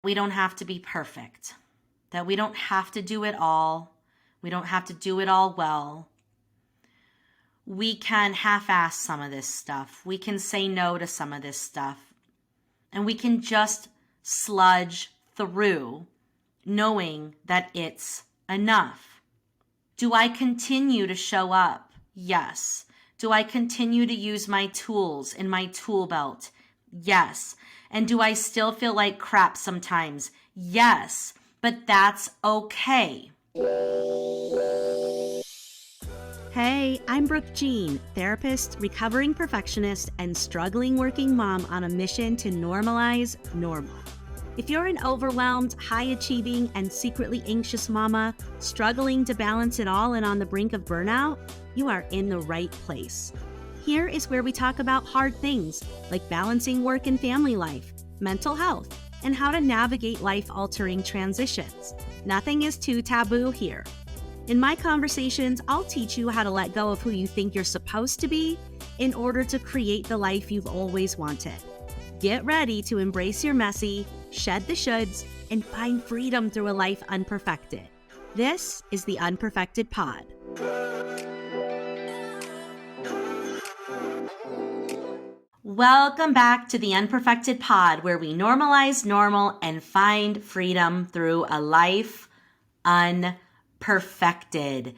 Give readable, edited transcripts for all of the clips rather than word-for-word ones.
We don't have to be perfect, that we don't have to do it all. We don't have to do it all well. We can half-ass some of this stuff. We can say no to some of this stuff. And we can just sludge through knowing that it's enough. Do I continue to show up? Yes. Do I continue to use my tools in my tool belt? Yes. And do I still feel like crap sometimes? Yes. But that's okay. Hey, I'm Brooke Jean, therapist, recovering perfectionist, and struggling working mom on a mission to normalize normal. If you're an overwhelmed, high-achieving, and secretly anxious mama, struggling to balance it all and on the brink of burnout, you are in the right place. Here is where we talk about hard things like balancing work and family life, mental health, and how to navigate life-altering transitions. Nothing is too taboo here. In my conversations, I'll teach you how to let go of who you think you're supposed to be in order to create the life you've always wanted. Get ready to embrace your messy, shed the shoulds, and find freedom through a life unperfected. This is the Unperfected Pod. Welcome back to the Unperfected Pod, where we normalize normal and find freedom through a life unperfected.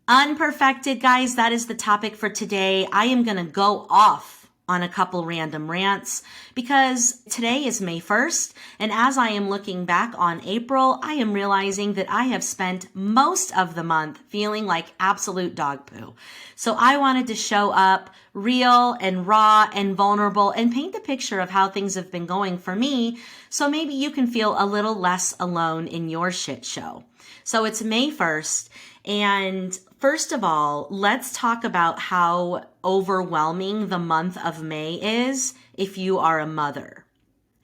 Unperfected, guys, that is the topic for today. I am going to go off on a couple random rants because today is May 1st. And as I am looking back on April, I am realizing that I have spent most of the month feeling like absolute dog poo. So I wanted to show up real and raw and vulnerable and paint the picture of how things have been going for me. So maybe you can feel a little less alone in your shit show. So it's May 1st. And first of all, let's talk about how overwhelming the month of May is if you are a mother.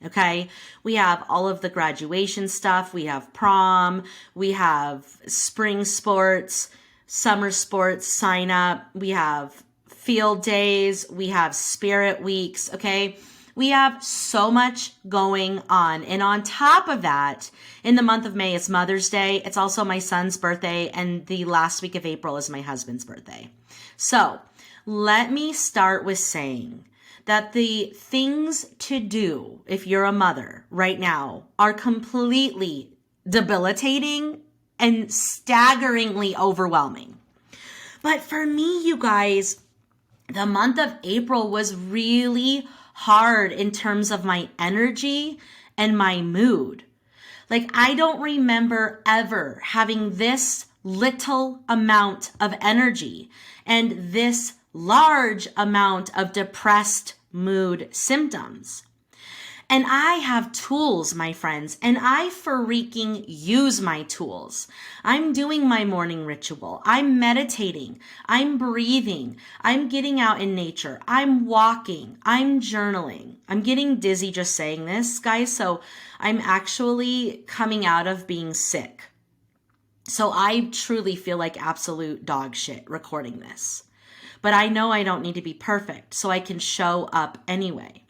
Okay, we have all of the graduation stuff. We have prom. We have spring sports, summer sports sign up. We have field days. We have spirit weeks. Okay, we have so much going on. And on top of that, in the month of May, it's Mother's Day. It's also my son's birthday. And the last week of April is my husband's birthday. So let me start with saying that the things to do if you're a mother right now are completely debilitating and staggeringly overwhelming. But for me, you guys, the month of April was really hard in terms of my energy and my mood. Like, I don't remember ever having this little amount of energy and this large amount of depressed mood symptoms. And I have tools, my friends, and I freaking use my tools. I'm doing my morning ritual. I'm meditating. I'm breathing. I'm getting out in nature. I'm walking. I'm journaling. I'm getting dizzy just saying this, guys. So I'm actually coming out of being sick. So I truly feel like absolute dog shit recording this. But I know I don't need to be perfect, so I can show up anyway.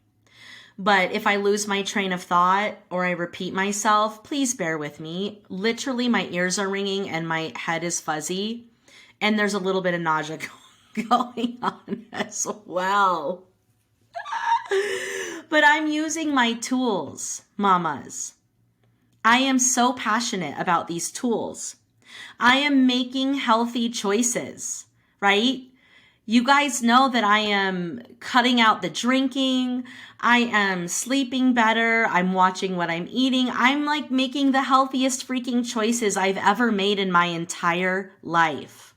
But if I lose my train of thought or I repeat myself, please bear with me. Literally, my ears are ringing and my head is fuzzy. And there's a little bit of nausea going on as well. But I'm using my tools, mamas. I am so passionate about these tools. I am making healthy choices, right? You guys know that I am cutting out the drinking. I am sleeping better. I'm watching what I'm eating. I'm like making the healthiest freaking choices I've ever made in my entire life.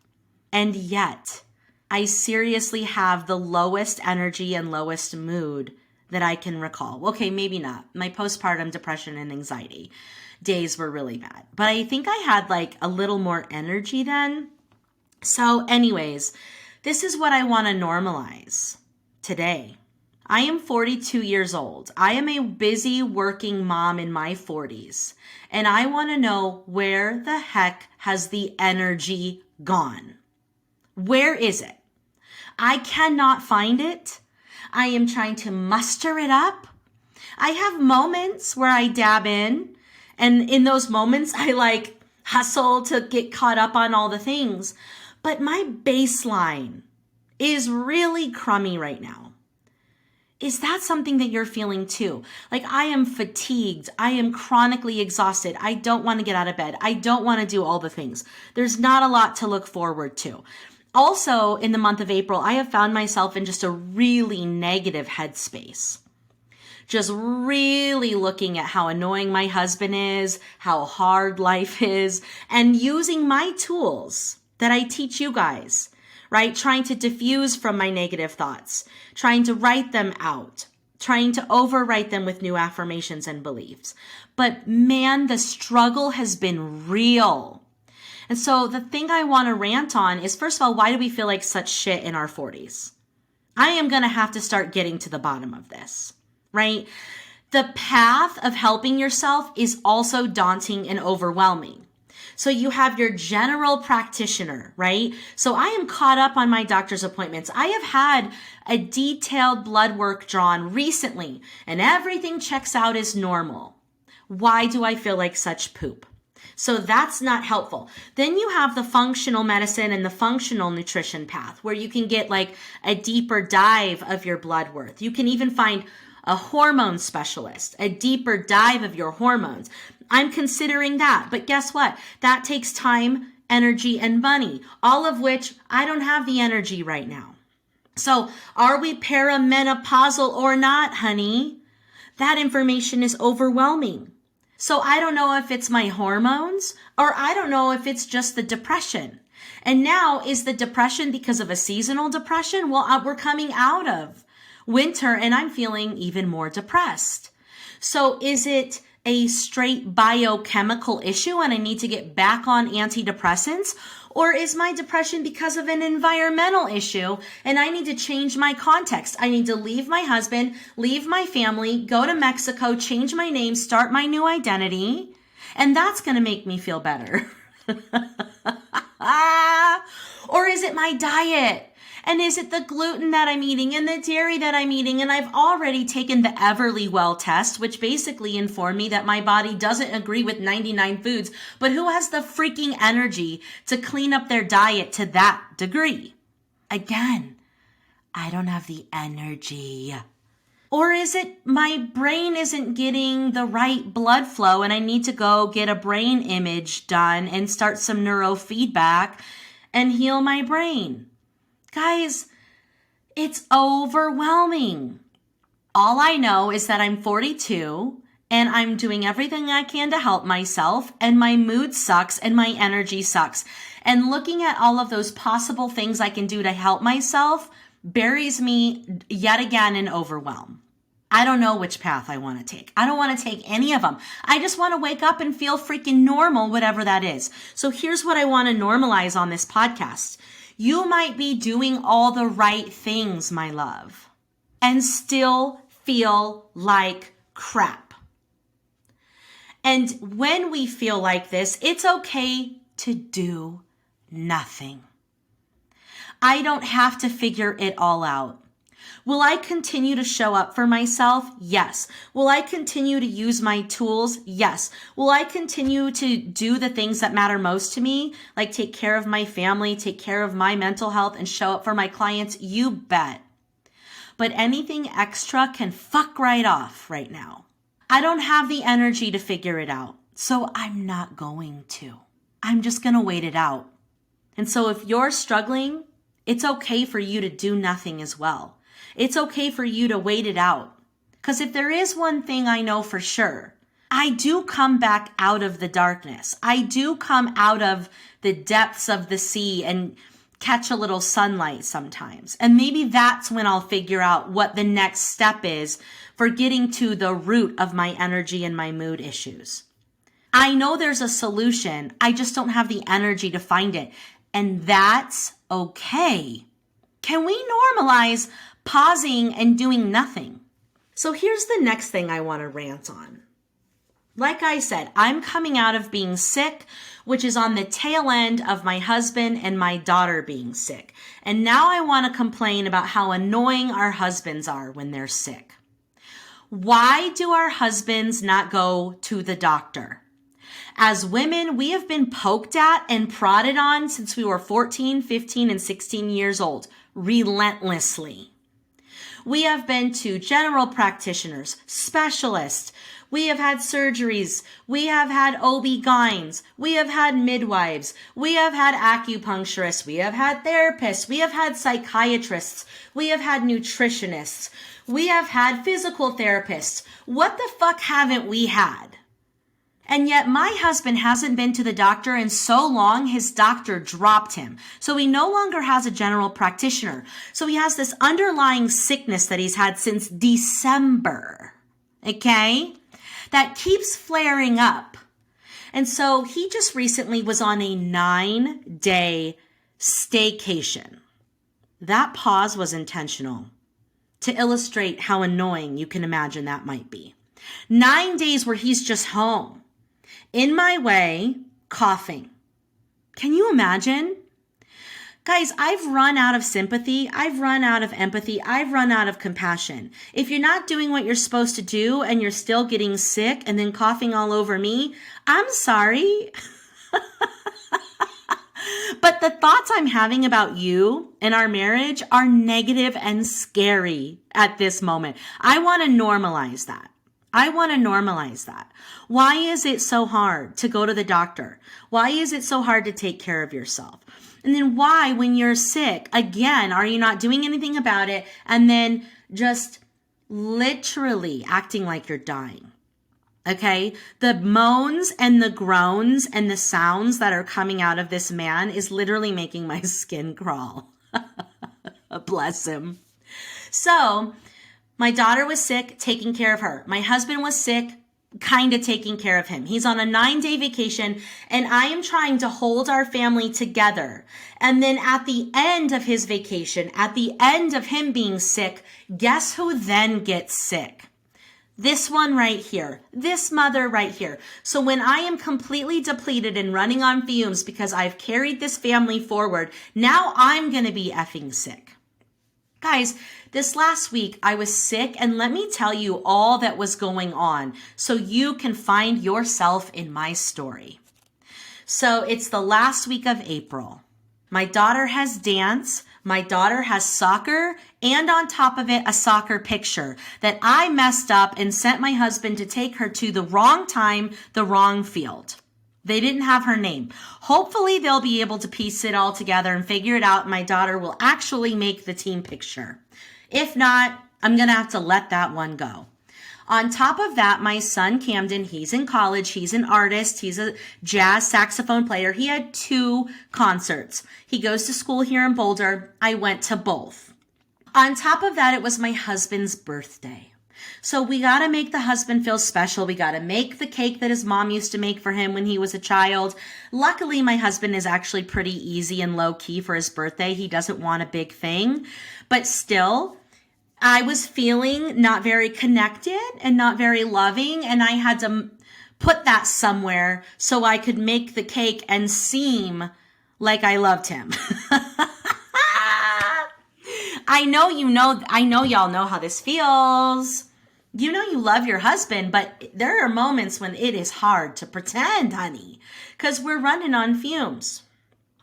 And yet, I seriously have the lowest energy and lowest mood that I can recall. Okay, maybe not. My postpartum depression and anxiety days were really bad. But I think I had like a little more energy then. So anyways, this is what I want to normalize today. I am 42 years old. I am a busy working mom in my 40s. And I want to know, where the heck has the energy gone? Where is it? I cannot find it. I am trying to muster it up. I have moments where I dab in, and in those moments I like hustle to get caught up on all the things. But my baseline is really crummy right now. Is that something that you're feeling too? Like, I am fatigued. I am chronically exhausted. I don't want to get out of bed. I don't want to do all the things. There's not a lot to look forward to. Also, in the month of April, I have found myself in just a really negative headspace. Just really looking at how annoying my husband is, how hard life is, and using my tools that I teach you guys, right? Trying to diffuse from my negative thoughts, trying to write them out, trying to overwrite them with new affirmations and beliefs. But man, the struggle has been real. And so the thing I want to rant on is, first of all, why do we feel like such shit in our 40s? I am going to have to start getting to the bottom of this, right? The path of helping yourself is also daunting and overwhelming. So you have your general practitioner, right? So I am caught up on my doctor's appointments. I have had a detailed blood work drawn recently, and everything checks out as normal. Why do I feel like such poop? So that's not helpful. Then you have the functional medicine and the functional nutrition path, where you can get like a deeper dive of your blood work. You can even find a hormone specialist, a deeper dive of your hormones. I'm considering that, but guess what? That takes time, energy, and money, all of which I don't have the energy right now. So are we perimenopausal or not, honey? That information is overwhelming. So I don't know if it's my hormones, or I don't know if it's just the depression. And now, is the depression because of a seasonal depression? Well, we're coming out of winter and I'm feeling even more depressed. So is it a straight biochemical issue and I need to get back on antidepressants? Or is my depression because of an environmental issue and I need to change my context? I need to leave my husband, leave my family, go to Mexico, change my name, start my new identity, and that's going to make me feel better. Or is it my diet? And is it the gluten that I'm eating and the dairy that I'm eating? And I've already taken the Everlywell test, which basically informed me that my body doesn't agree with 99 foods, but who has the freaking energy to clean up their diet to that degree? Again, I don't have the energy. Or is it my brain isn't getting the right blood flow and I need to go get a brain image done and start some neurofeedback and heal my brain? Guys, it's overwhelming. All I know is that I'm 42 and I'm doing everything I can to help myself, and my mood sucks and my energy sucks. And looking at all of those possible things I can do to help myself buries me yet again in overwhelm. I don't know which path I want to take. I don't want to take any of them. I just want to wake up and feel freaking normal, whatever that is. So here's what I want to normalize on this podcast. You might be doing all the right things, my love, and still feel like crap. And when we feel like this, it's okay to do nothing. I don't have to figure it all out. Will I continue to show up for myself? Yes. Will I continue to use my tools? Yes. Will I continue to do the things that matter most to me, like take care of my family, take care of my mental health, and show up for my clients? You bet. But anything extra can fuck right off right now. I don't have the energy to figure it out, so I'm not going to. I'm just going to wait it out. And so if you're struggling, it's okay for you to do nothing as well. It's okay for you to wait it out. Because if there is one thing I know for sure, I do come back out of the darkness. I do come out of the depths of the sea and catch a little sunlight sometimes. And maybe that's when I'll figure out what the next step is for getting to the root of my energy and my mood issues. I know there's a solution. I just don't have the energy to find it. And that's okay. Can we normalize pausing and doing nothing? So here's the next thing I want to rant on. Like I said, I'm coming out of being sick, which is on the tail end of my husband and my daughter being sick. And now I want to complain about how annoying our husbands are when they're sick. Why do our husbands not go to the doctor? As women, we have been poked at and prodded on since we were 14, 15, and 16 years old, relentlessly. We have been to general practitioners, specialists. We have had surgeries. We have had OB-GYNs. We have had midwives. We have had acupuncturists. We have had therapists. We have had psychiatrists. We have had nutritionists. We have had physical therapists. What the fuck haven't we had? And yet my husband hasn't been to the doctor in so long, his doctor dropped him. So he no longer has a general practitioner. So he has this underlying sickness that he's had since December, okay, that keeps flaring up. And so he just recently was on a 9-day staycation. That pause was intentional to illustrate how annoying you can imagine that might be. 9 days where he's just home. In my way, coughing. Can you imagine? Guys, I've run out of sympathy. I've run out of empathy. I've run out of compassion. If you're not doing what you're supposed to do and you're still getting sick and then coughing all over me, I'm sorry. But the thoughts I'm having about you and our marriage are negative and scary at this moment. I want to normalize that. Why is it so hard to go to the doctor? Why is it so hard to take care of yourself? And then why, when you're sick, again, are you not doing anything about it? And then just literally acting like you're dying. Okay? The moans and the groans and the sounds that are coming out of this man is literally making my skin crawl. Bless him. So, my daughter was sick, taking care of her. My husband was sick, kind of taking care of him. He's on a 9-day vacation, and I am trying to hold our family together. And then at the end of his vacation, at the end of him being sick, guess who then gets sick? This one right here, this mother right here. So when I am completely depleted and running on fumes because I've carried this family forward, now I'm going to be effing sick. Guys, this last week I was sick, and let me tell you all that was going on so you can find yourself in my story. So it's the last week of April. My daughter has dance, my daughter has soccer, and on top of it, a soccer picture that I messed up and sent my husband to take her to the wrong time, the wrong field. They didn't have her name. Hopefully they'll be able to piece it all together and figure it out. And my daughter will actually make the team picture. If not, I'm going to have to let that one go. On top of that, my son Camden, he's in college. He's an artist. He's a jazz saxophone player. He had 2 concerts. He goes to school here in Boulder. I went to both. On top of that, it was my husband's birthday. So we got to make the husband feel special. We got to make the cake that his mom used to make for him when he was a child. Luckily, my husband is actually pretty easy and low key for his birthday. He doesn't want a big thing, but still, I was feeling not very connected and not very loving, and I had to put that somewhere so I could make the cake and seem like I loved him. I know y'all know how this feels. You know you love your husband, but there are moments when it is hard to pretend, honey, because we're running on fumes.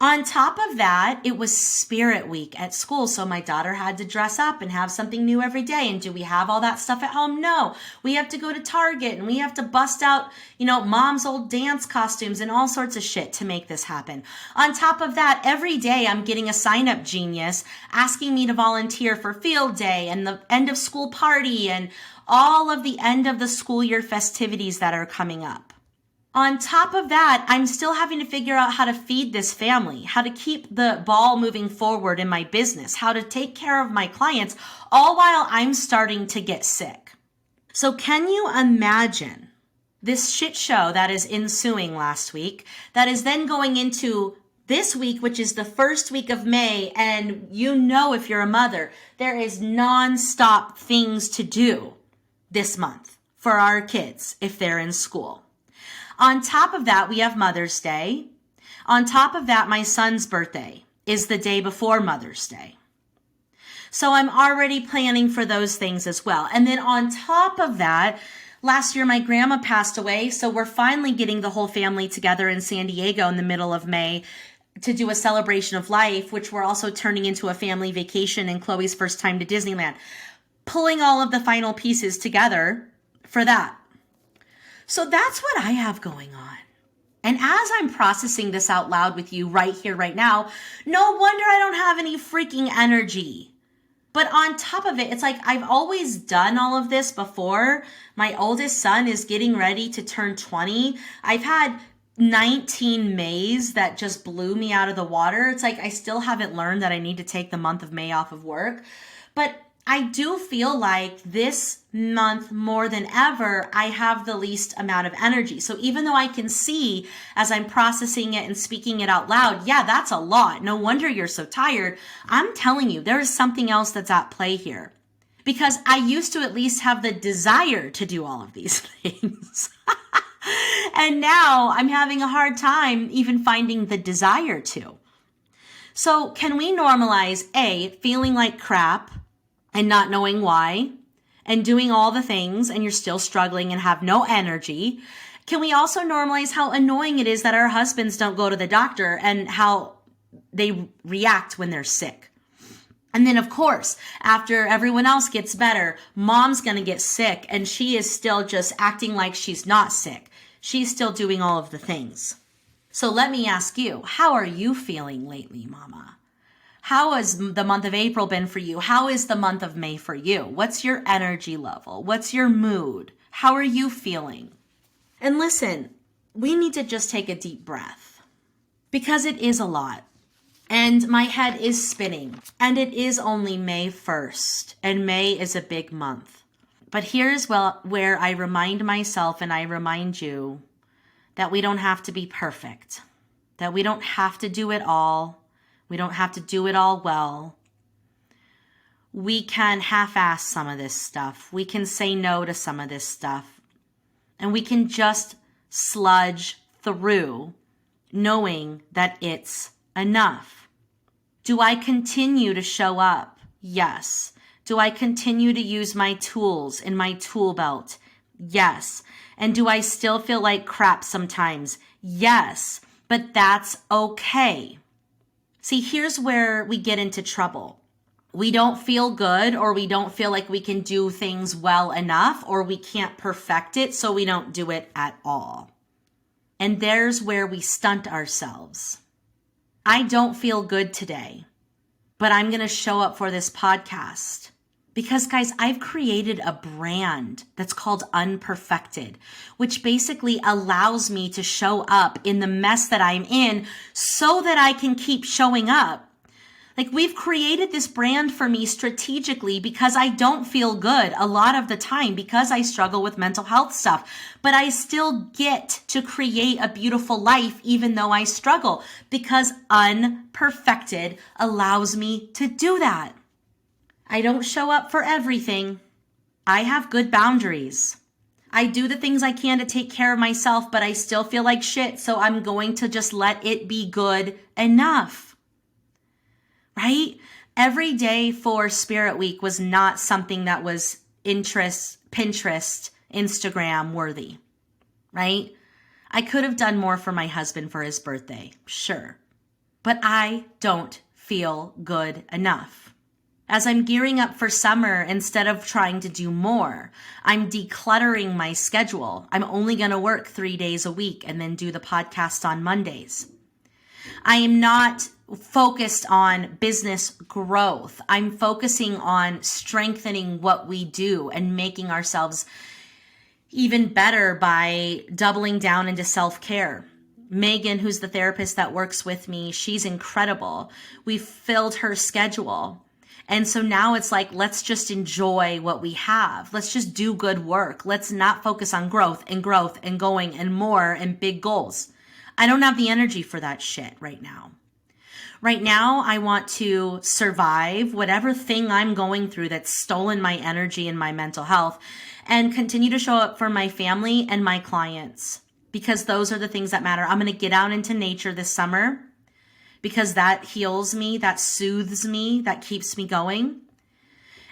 On top of that, it was Spirit Week at school, so my daughter had to dress up and have something new every day. And do we have all that stuff at home? No. We have to go to Target and we have to bust out, mom's old dance costumes and all sorts of shit to make this happen. On top of that, every day I'm getting a sign-up genius asking me to volunteer for field day and the end of school party and all of the end of the school year festivities that are coming up. On top of that, I'm still having to figure out how to feed this family, how to keep the ball moving forward in my business, how to take care of my clients, all while I'm starting to get sick. So can you imagine this shit show that is ensuing last week, that is then going into this week, which is the first week of May, and if you're a mother, there is nonstop things to do this month for our kids if they're in school. On top of that, we have Mother's Day. On top of that, my son's birthday is the day before Mother's Day. So I'm already planning for those things as well. And then on top of that, last year my grandma passed away. So we're finally getting the whole family together in San Diego in the middle of May to do a celebration of life, which we're also turning into a family vacation and Chloe's first time to Disneyland. Pulling all of the final pieces together for that. So that's what I have going on. And as I'm processing this out loud with you right here, right now, no wonder I don't have any freaking energy. But on top of it, it's like I've always done all of this before. My oldest son is getting ready to turn 20. I've had 19 Mays that just blew me out of the water. It's like I still haven't learned that I need to take the month of May off of work. But I do feel like this month more than ever, I have the least amount of energy. So even though I can see as I'm processing it and speaking it out loud, yeah, that's a lot. No wonder you're so tired. I'm telling you, there is something else that's at play here. Because I used to at least have the desire to do all of these things. And now I'm having a hard time even finding the desire to. So can we normalize feeling like crap and not knowing why, and doing all the things, and you're still struggling and have no energy? Can we also normalize how annoying it is that our husbands don't go to the doctor and how they react when they're sick? And then, of course, after everyone else gets better, mom's going to get sick, and she is still just acting like she's not sick. She's still doing all of the things. So let me ask you, how are you feeling lately, mama? How has the month of April been for you? How is the month of May for you? What's your energy level? What's your mood? How are you feeling? And listen, we need to just take a deep breath because it is a lot. And my head is spinning. And it is only May 1st. And May is a big month. But here's where I remind myself and I remind you that we don't have to be perfect. That we don't have to do it all. We don't have to do it all well. We can half-ass some of this stuff. We can say no to some of this stuff. And we can just sludge through knowing that it's enough. Do I continue to show up? Yes. Do I continue to use my tools in my tool belt? Yes. And do I still feel like crap sometimes? Yes. But that's okay. See, here's where we get into trouble. We don't feel good, or we don't feel like we can do things well enough, or we can't perfect it, so we don't do it at all. And there's where we stunt ourselves. I don't feel good today, but I'm going to show up for this podcast. Because, guys, I've created a brand that's called Unperfected, which basically allows me to show up in the mess that I'm in so that I can keep showing up. Like, we've created this brand for me strategically because I don't feel good a lot of the time because I struggle with mental health stuff. But I still get to create a beautiful life even though I struggle because Unperfected allows me to do that. I don't show up for everything. I have good boundaries. I do the things I can to take care of myself, but I still feel like shit, so I'm going to just let it be good enough. Right? Every day for Spirit Week was not something that was Pinterest, Instagram worthy. Right? I could have done more for my husband for his birthday, sure. But I don't feel good enough. As I'm gearing up for summer, instead of trying to do more, I'm decluttering my schedule. I'm only going to work 3 days a week and then do the podcast on Mondays. I am not focused on business growth. I'm focusing on strengthening what we do and making ourselves even better by doubling down into self-care. Megan, who's the therapist that works with me, she's incredible. We've filled her schedule. And so now it's like, let's just enjoy what we have. Let's just do good work. Let's not focus on growth and going and more and big goals. I don't have the energy for that shit right now. Right now, I want to survive whatever thing I'm going through that's stolen my energy and my mental health and continue to show up for my family and my clients because those are the things that matter. I'm going to get out into nature this summer because that heals me, that soothes me, that keeps me going.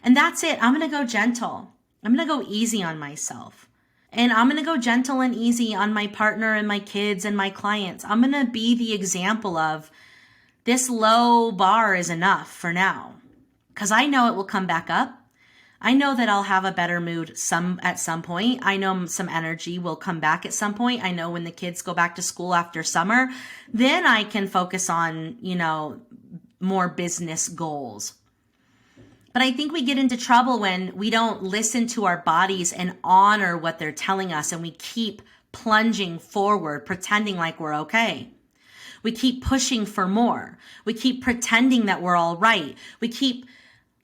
And that's it. I'm going to go gentle. I'm going to go easy on myself. And I'm going to go gentle and easy on my partner and my kids and my clients. I'm going to be the example of this low bar is enough for now. Because I know it will come back up. I know that I'll have a better mood at some point. I know some energy will come back at some point. I know when the kids go back to school after summer, then I can focus on, more business goals. But I think we get into trouble when we don't listen to our bodies and honor what they're telling us, and we keep plunging forward, pretending like we're okay. We keep pushing for more. We keep pretending that we're all right. We keep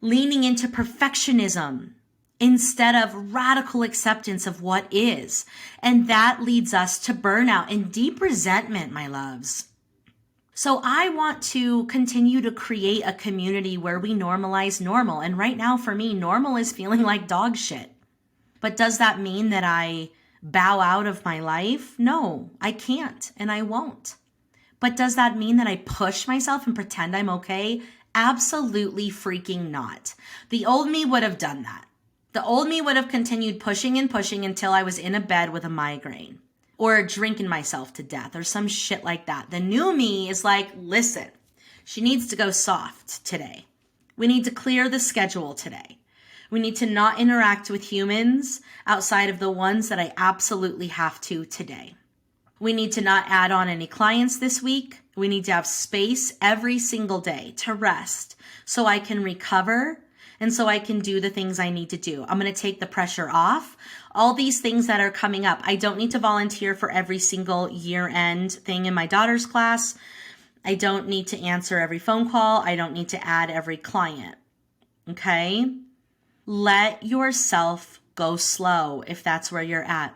leaning into perfectionism instead of radical acceptance of what is. And that leads us to burnout and deep resentment, my loves. So I want to continue to create a community where we normalize normal. And right now for me, normal is feeling like dog shit. But does that mean that I bow out of my life? No, I can't and I won't. But does that mean that I push myself and pretend I'm okay? Absolutely freaking not. The old me would have done that. The old me would have continued pushing and pushing until I was in a bed with a migraine or drinking myself to death or some shit like that. The new me is like, listen, she needs to go soft today. We need to clear the schedule today. We need to not interact with humans outside of the ones that I absolutely have to today. We need to not add on any clients this week. We need to have space every single day to rest so I can recover and so I can do the things I need to do. I'm going to take the pressure off. All these things that are coming up. I don't need to volunteer for every single year-end thing in my daughter's class. I don't need to answer every phone call. I don't need to add every client. Okay? Let yourself go slow if that's where you're at.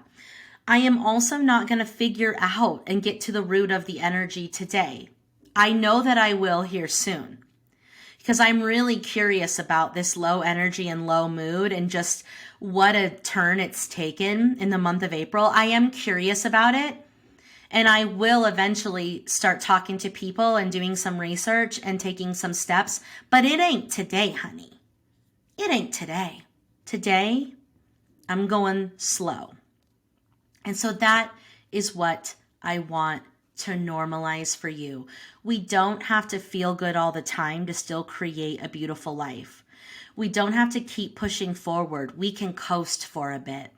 I am also not going to figure out and get to the root of the energy today. I know that I will here soon because I'm really curious about this low energy and low mood and just what a turn it's taken in the month of April. I am curious about it, and I will eventually start talking to people and doing some research and taking some steps, but it ain't today, honey. It ain't today. Today, I'm going slow. And so that is what I want to normalize for you. We don't have to feel good all the time to still create a beautiful life. We don't have to keep pushing forward. We can coast for a bit.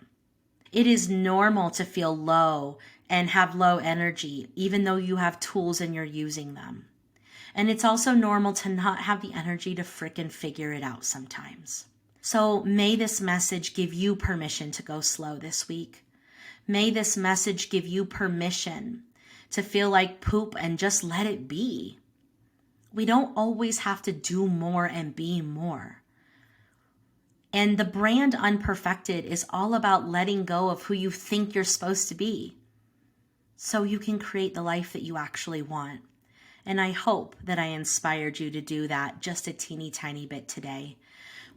It is normal to feel low and have low energy, even though you have tools and you're using them. And it's also normal to not have the energy to frickin' figure it out sometimes. So may this message give you permission to go slow this week. May this message give you permission to feel like poop and just let it be. We don't always have to do more and be more. And the brand Unperfected is all about letting go of who you think you're supposed to be so you can create the life that you actually want. And I hope that I inspired you to do that just a teeny tiny bit today.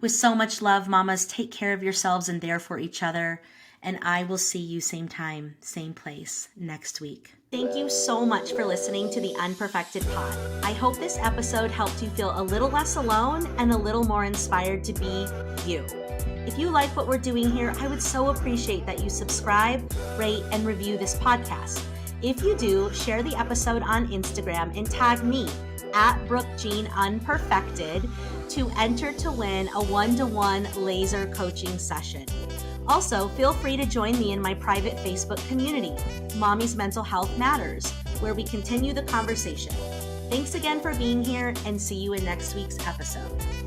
With so much love, mamas, take care of yourselves and there for each other. And I will see you same time, same place next week. Thank you so much for listening to the Unperfected Pod. I hope this episode helped you feel a little less alone and a little more inspired to be you. If you like what we're doing here, I would so appreciate that you subscribe, rate, and review this podcast. If you do, share the episode on Instagram and tag me at Brooke Jean Unperfected to enter to win a 1-to-1 laser coaching session. Also, feel free to join me in my private Facebook community, Mommy's Mental Health Matters, where we continue the conversation. Thanks again for being here and see you in next week's episode.